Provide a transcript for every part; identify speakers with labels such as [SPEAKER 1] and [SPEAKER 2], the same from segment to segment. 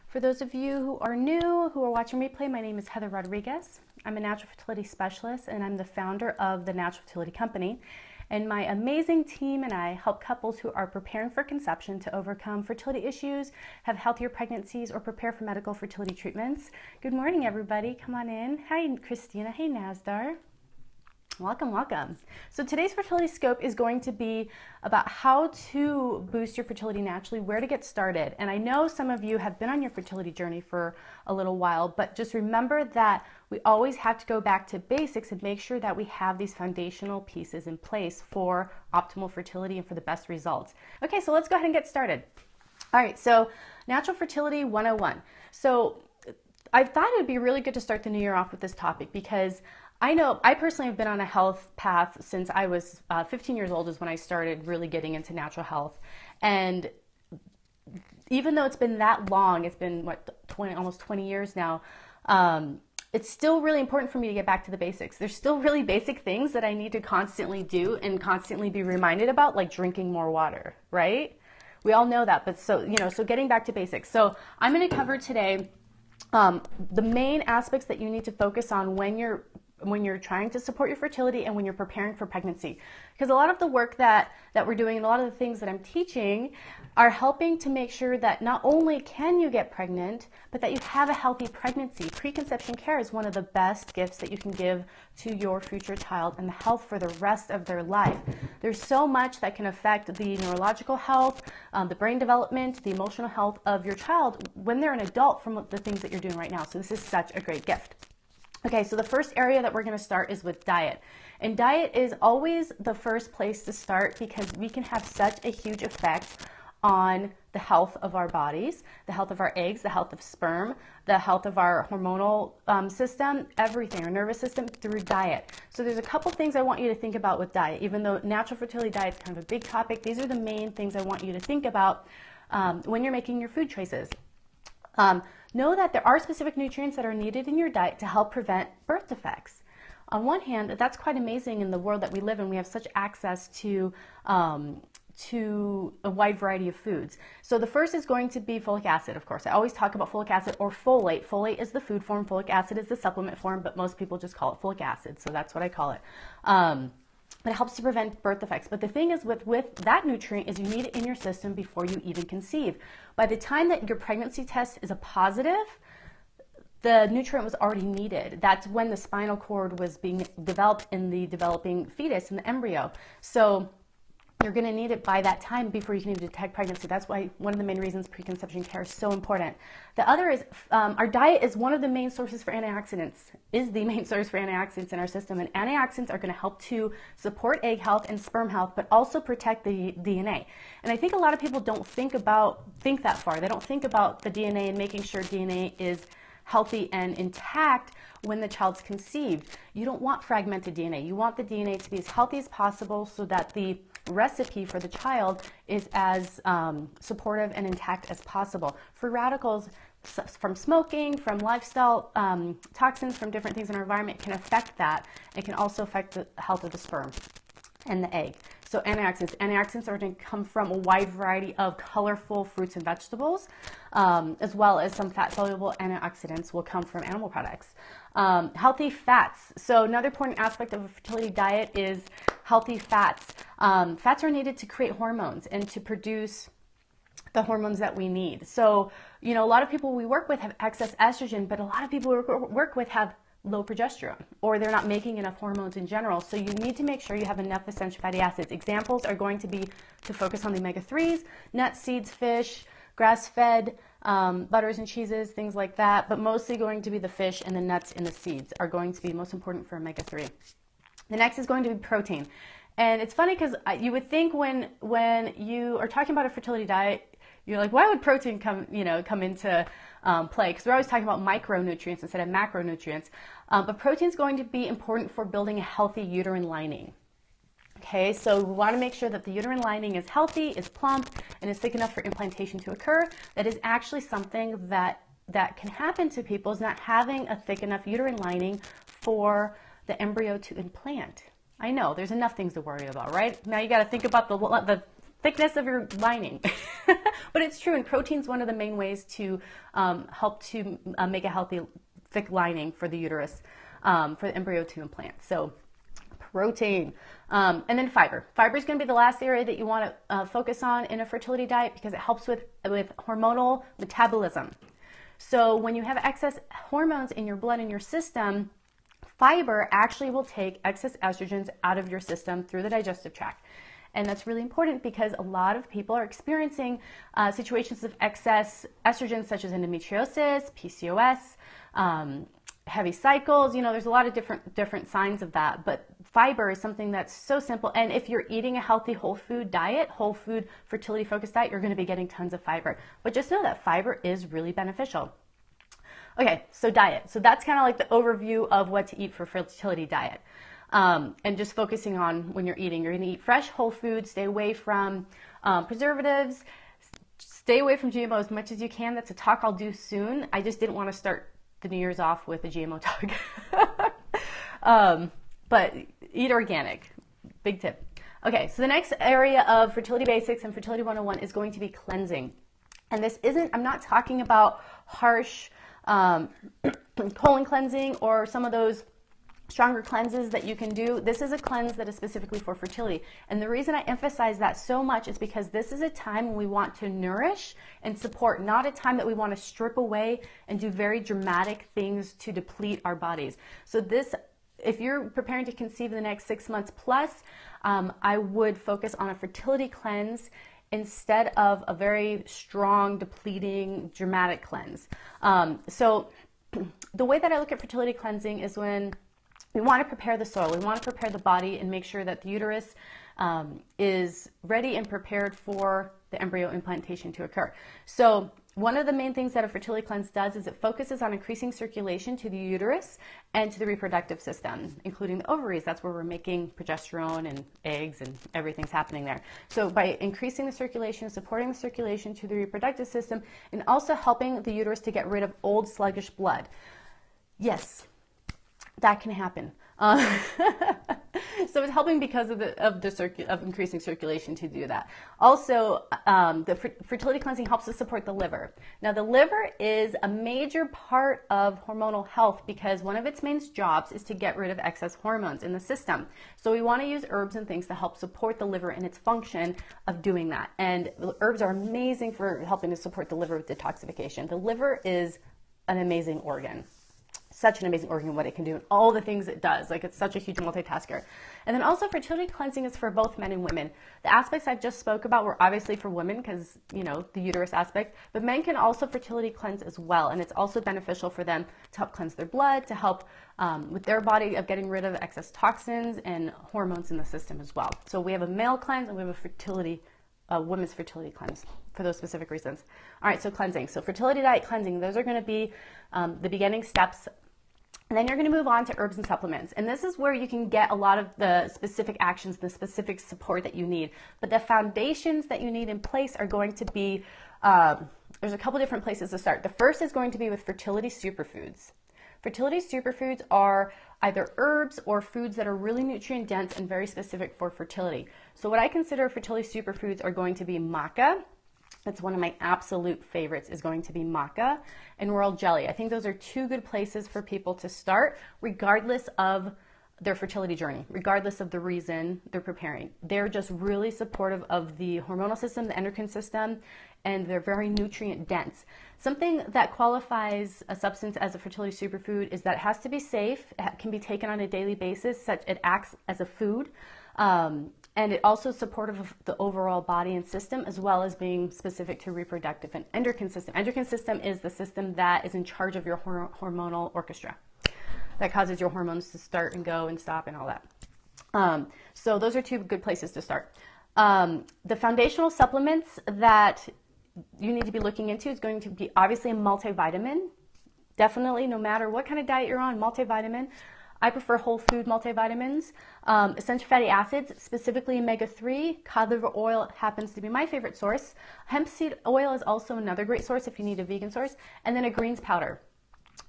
[SPEAKER 1] For those of you who are new, who are watching replay, my name is Heather Rodriguez. I'm a natural fertility specialist and I'm the founder of the Natural Fertility Company. And my amazing team and I help couples who are preparing for conception to overcome fertility issues, have healthier pregnancies, or prepare for medical fertility treatments. Good morning, everybody. Come on in. Hi, Christina. Hey, Nazdar. Welcome, welcome. So today's fertility scope is going to be about how to boost your fertility naturally, where to get started. And I know some of you have been on your fertility journey for a little while, but just remember that we always have to go back to basics and make sure that we have these foundational pieces in place for optimal fertility and for the best results. Okay, so let's go ahead and get started. All right, so Natural Fertility 101. So I thought it would be really good to start the new year off with this topic because I know I personally have been on a health path since I was 15 years old is when I started really getting into natural health. And even though it's been that long, it's been what, almost 20 years now, it's still really important for me to get back to the basics. There's still really basic things that I need to constantly do and constantly be reminded about, like drinking more water, right? We all know that, but so getting back to basics. So I'm going to cover today the main aspects that you need to focus on when you're trying to support your fertility and when you're preparing for pregnancy. Because a lot of the work that we're doing and a lot of the things that I'm teaching are helping to make sure that not only can you get pregnant, but that you have a healthy pregnancy. Preconception care is one of the best gifts that you can give to your future child and the health for the rest of their life. There's so much that can affect the neurological health, the brain development, the emotional health of your child when they're an adult from the things that you're doing right now. So this is such a great gift. Okay, so the first area that we're going to start is with diet. And diet is always the first place to start because we can have such a huge effect on the health of our bodies, the health of our eggs, the health of sperm, the health of our hormonal system, everything, our nervous system through diet. So there's a couple things I want you to think about with diet. Even though natural fertility diet is kind of a big topic, these are the main things I want you to think about when you're making your food choices. Know that there are specific nutrients that are needed in your diet to help prevent birth defects. On one hand, that's quite amazing in the world that we live in. We have such access to a wide variety of foods. So the first is going to be folic acid, of course. I always talk about folic acid or folate. Folate is the food form, folic acid is the supplement form, but most people just call it folic acid, so that's what I call it. But it helps to prevent birth defects. But the thing is with that nutrient is you need it in your system before you even conceive. By the time that your pregnancy test is a positive, the nutrient was already needed. That's when the spinal cord was being developed in the developing fetus, in the embryo. So you're going to need it by that time before you can even detect pregnancy. That's why one of the main reasons preconception care is so important. The other is our diet is one of the main sources for antioxidants, is the main source for antioxidants in our system. And antioxidants are going to help to support egg health and sperm health, but also protect the DNA. And I think a lot of people don't think that far. They don't think about the DNA and making sure DNA is healthy and intact when the child's conceived. You don't want fragmented DNA. You want the DNA to be as healthy as possible so that the recipe for the child is as supportive and intact as possible. Free radicals from smoking, from lifestyle toxins, from different things in our environment can affect that. It can also affect the health of the sperm and the egg. So antioxidants are going to come from a wide variety of colorful fruits and vegetables, as well as some fat-soluble antioxidants will come from animal products. Healthy fats. So another important aspect of a fertility diet is healthy fats. Fats are needed to create hormones and to produce the hormones that we need. So, a lot of people we work with have excess estrogen, but a lot of people we work with have low progesterone, or they're not making enough hormones in general. So you need to make sure you have enough essential fatty acids. Examples are going to be to focus on the omega-3s, nuts, seeds, fish, grass-fed, butters and cheeses, things like that, but mostly going to be the fish and the nuts and the seeds are going to be most important for omega-3. The next is going to be protein. And it's funny because you would think when you are talking about a fertility diet, you're like, why would protein come into play? Because we're always talking about micronutrients instead of macronutrients. But protein is going to be important for building a healthy uterine lining. Okay, so we want to make sure that the uterine lining is healthy, is plump, and is thick enough for implantation to occur. That is actually something that can happen to people, is not having a thick enough uterine lining for the embryo to implant. I know, there's enough things to worry about, right? Now you got to think about the thickness of your lining. But it's true, and protein's one of the main ways to help to make a healthy, thick lining for the uterus, for the embryo to implant. So protein. And then fiber. Fiber is going to be the last area that you want to focus on in a fertility diet because it helps with hormonal metabolism. So when you have excess hormones in your blood, in your system, fiber actually will take excess estrogens out of your system through the digestive tract. And that's really important because a lot of people are experiencing situations of excess estrogen, such as endometriosis, PCOS, heavy cycles. You know, there's a lot of different signs of that. But fiber is something that's so simple. And if you're eating a healthy whole food diet, whole food fertility focused diet, you're going to be getting tons of fiber. But just know that fiber is really beneficial. Okay, so diet. So that's kind of like the overview of what to eat for fertility diet. And just focusing on when you're eating. You're going to eat fresh, whole food, stay away from preservatives, stay away from GMO as much as you can. That's a talk I'll do soon. I just didn't want to start the New Year's off with a GMO talk. But eat organic. Big tip. Okay, so the next area of fertility basics and fertility 101 is going to be cleansing. And this isn't, I'm not talking about harsh colon cleansing or some of those stronger cleanses that you can do. This is a cleanse that is specifically for fertility. And the reason I emphasize that so much is because this is a time when we want to nourish and support, not a time that we want to strip away and do very dramatic things to deplete our bodies. So this, if you're preparing to conceive in the next 6 months plus, I would focus on a fertility cleanse instead of a very strong, depleting, dramatic cleanse. So the way that I look at fertility cleansing is when we want to prepare the soil, we want to prepare the body and make sure that the uterus is ready and prepared for the embryo implantation to occur. So one of the main things that a fertility cleanse does is it focuses on increasing circulation to the uterus and to the reproductive system, including the ovaries. That's where we're making progesterone and eggs and everything's happening there. So by increasing the circulation, supporting the circulation to the reproductive system, and also helping the uterus to get rid of old sluggish blood. Yes, that can happen. So it's helping because of increasing circulation to do that. Also, the fertility cleansing helps to support the liver. Now, the liver is a major part of hormonal health because one of its main jobs is to get rid of excess hormones in the system. So we want to use herbs and things to help support the liver in its function of doing that. And herbs are amazing for helping to support the liver with detoxification. The liver is an amazing organ. Such an amazing organ, what it can do and all the things it does. Like, it's such a huge multitasker. And then also fertility cleansing is for both men and women. The aspects I just spoke about were obviously for women because, you know, the uterus aspect, but men can also fertility cleanse as well. And it's also beneficial for them to help cleanse their blood, to help with their body of getting rid of excess toxins and hormones in the system as well. So we have a male cleanse and we have a women's fertility cleanse for those specific reasons. All right, so cleansing. So fertility diet cleansing, those are going to be the beginning steps. And then you're going to move on to herbs and supplements. And this is where you can get a lot of the specific actions, the specific support that you need. But the foundations that you need in place are going to be, there's a couple different places to start. The first is going to be with fertility superfoods. Fertility superfoods are either herbs or foods that are really nutrient dense and very specific for fertility. So what I consider fertility superfoods are going to be maca. That's one of my absolute favorites, is going to be maca and royal jelly. I think those are two good places for people to start, regardless of their fertility journey, regardless of the reason they're preparing. They're just really supportive of the hormonal system, the endocrine system, and they're very nutrient dense. Something that qualifies a substance as a fertility superfood is that it has to be safe, it can be taken on a daily basis, such it acts as a food, and it also is supportive of the overall body and system, as well as being specific to reproductive and endocrine system. Endocrine system is the system that is in charge of your hormonal orchestra that causes your hormones to start and go and stop and all that. So those are two good places to start. The foundational supplements that you need to be looking into is going to be obviously a multivitamin. Definitely, no matter what kind of diet you're on, multivitamin. I prefer whole food multivitamins. Essential fatty acids, specifically omega-3. Cod liver oil happens to be my favorite source. Hemp seed oil is also another great source if you need a vegan source. And then a greens powder.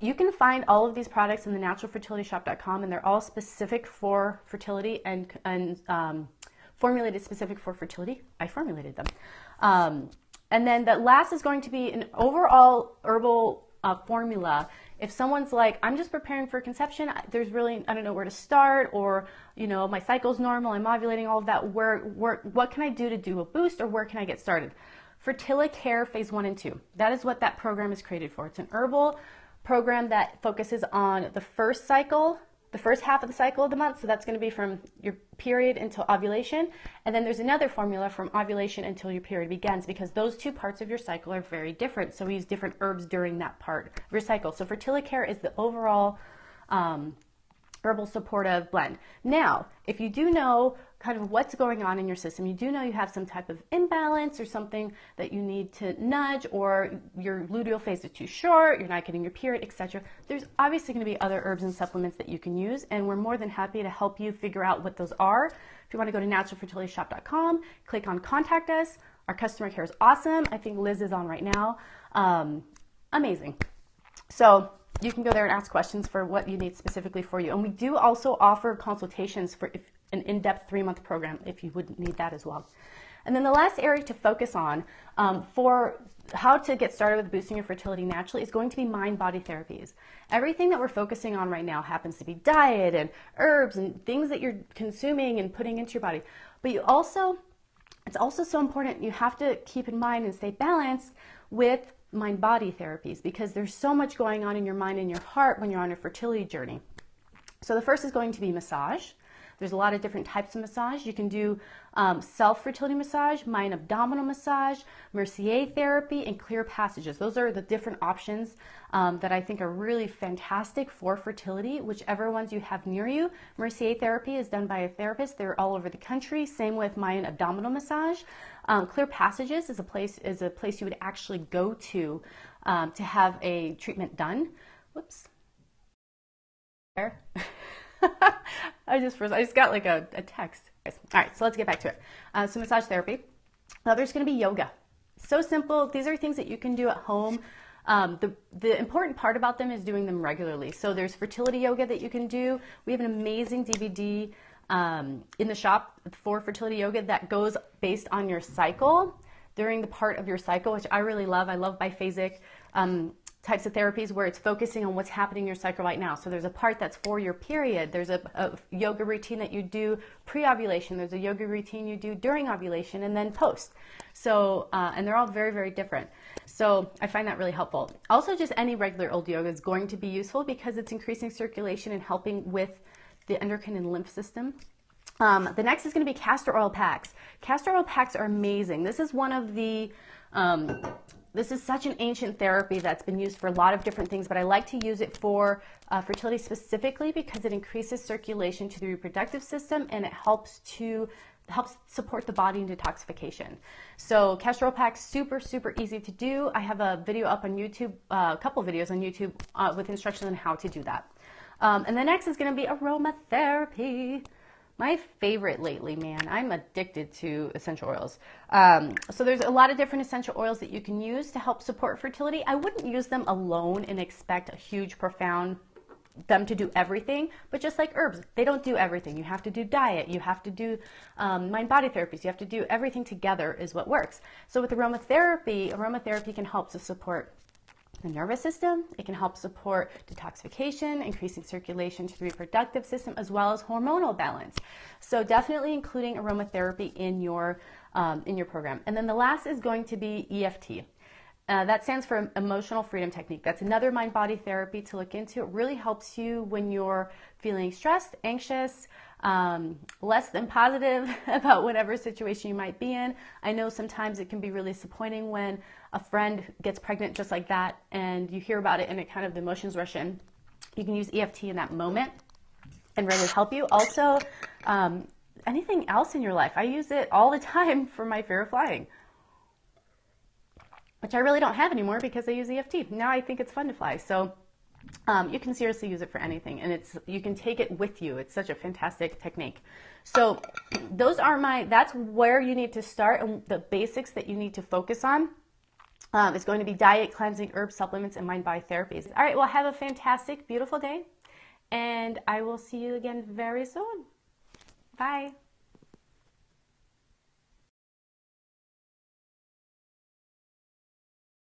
[SPEAKER 1] You can find all of these products in the naturalfertilityshop.com, and they're all specific for fertility and formulated specific for fertility. I formulated them. And then the last is going to be an overall herbal formula. If someone's like, I'm just preparing for conception, there's really, I don't know where to start, or, you know, my cycle's normal, I'm ovulating, all of that, what can I do to do a boost, or where can I get started? Fertility Care Phase 1 and 2. That is what that program is created for. It's an herbal program that focuses on the first cycle, the first half of the cycle of the month. So that's going to be from your period until ovulation. And then there's another formula from ovulation until your period begins, because those two parts of your cycle are very different. So we use different herbs during that part of your cycle. So Fertility Care is the overall herbal supportive blend. Now, if you do know kind of what's going on in your system, you do know you have some type of imbalance or something that you need to nudge, or your luteal phase is too short, you're not getting your period, etc. There's obviously going to be other herbs and supplements that you can use, and we're more than happy to help you figure out what those are. If you want to go to naturalfertilityshop.com, click on contact us. Our customer care is awesome. I think Liz is on right now. Amazing. So you can go there and ask questions for what you need specifically for you. And we do also offer consultations for an in-depth 3-month program if you would need that as well. And then the last area to focus on for how to get started with boosting your fertility naturally is going to be mind-body therapies. Everything that we're focusing on right now happens to be diet and herbs and things that you're consuming and putting into your body. But it's also so important, you have to keep in mind and stay balanced with mind-body therapies, because there's so much going on in your mind and your heart when you're on a fertility journey. So the first is going to be massage. There's a lot of different types of massage. You can do self-fertility massage, mind abdominal massage, Mercier therapy, and clear passages. Those are the different options that I think are really fantastic for fertility, whichever ones you have near you. Mercier therapy is done by a therapist. They're all over the country. Same with mind abdominal massage. Clear passages is a place you would actually go to have a treatment done. Whoops. There. I just got like a text. All right, so let's get back to it. So massage therapy. Now there's going to be yoga. So simple. These are things that you can do at home. The important part about them is doing them regularly. So there's fertility yoga that you can do. We have an amazing DVD in the shop for fertility yoga that goes based on your cycle, during the part of your cycle, which I really love. I love biphasic types of therapies where it's focusing on what's happening in your cycle right now. So there's a part that's for your period. There's a yoga routine that you do pre-ovulation. There's a yoga routine you do during ovulation and then post. So, and they're all very, very different. So I find that really helpful. Also, just any regular old yoga is going to be useful because it's increasing circulation and helping with the endocrine and lymph system. The next is going to be castor oil packs. Castor oil packs are amazing. This is one of the this is such an ancient therapy that's been used for a lot of different things, but I like to use it for fertility specifically because it increases circulation to the reproductive system and it helps support the body in detoxification. So castor oil packs, super, super easy to do. I have a video up on YouTube, a couple of videos on YouTube with instructions on how to do that. And the next is going to be aromatherapy. My favorite lately, man. I'm addicted to essential oils. So there's a lot of different essential oils that you can use to help support fertility. I wouldn't use them alone and expect a huge, profound, them to do everything, but just like herbs, they don't do everything. You have to do diet, you have to do mind-body therapies, you have to do everything together is what works. So with aromatherapy can help to support the nervous system. It can help support detoxification, increasing circulation to the reproductive system, as well as hormonal balance. So definitely including aromatherapy in your program. And then the last is going to be EFT. That stands for Emotional Freedom Technique. That's another mind-body therapy to look into. It really helps you when you're feeling stressed, anxious, less than positive about whatever situation you might be in. I know sometimes it can be really disappointing when a friend gets pregnant just like that and you hear about it and it kind of the emotions rush in. You can use EFT in that moment and really help you. Also, anything else in your life. I use it all the time for my fear of flying, which I really don't have anymore because I use EFT. Now I think it's fun to fly. So you can seriously use it for anything, and you can take it with you. It's such a fantastic technique. So that's where you need to start, and the basics that you need to focus on is going to be diet, cleansing, herbs, supplements, and mind-body therapies. All right, well, have a fantastic, beautiful day, and I will see you again very soon. Bye.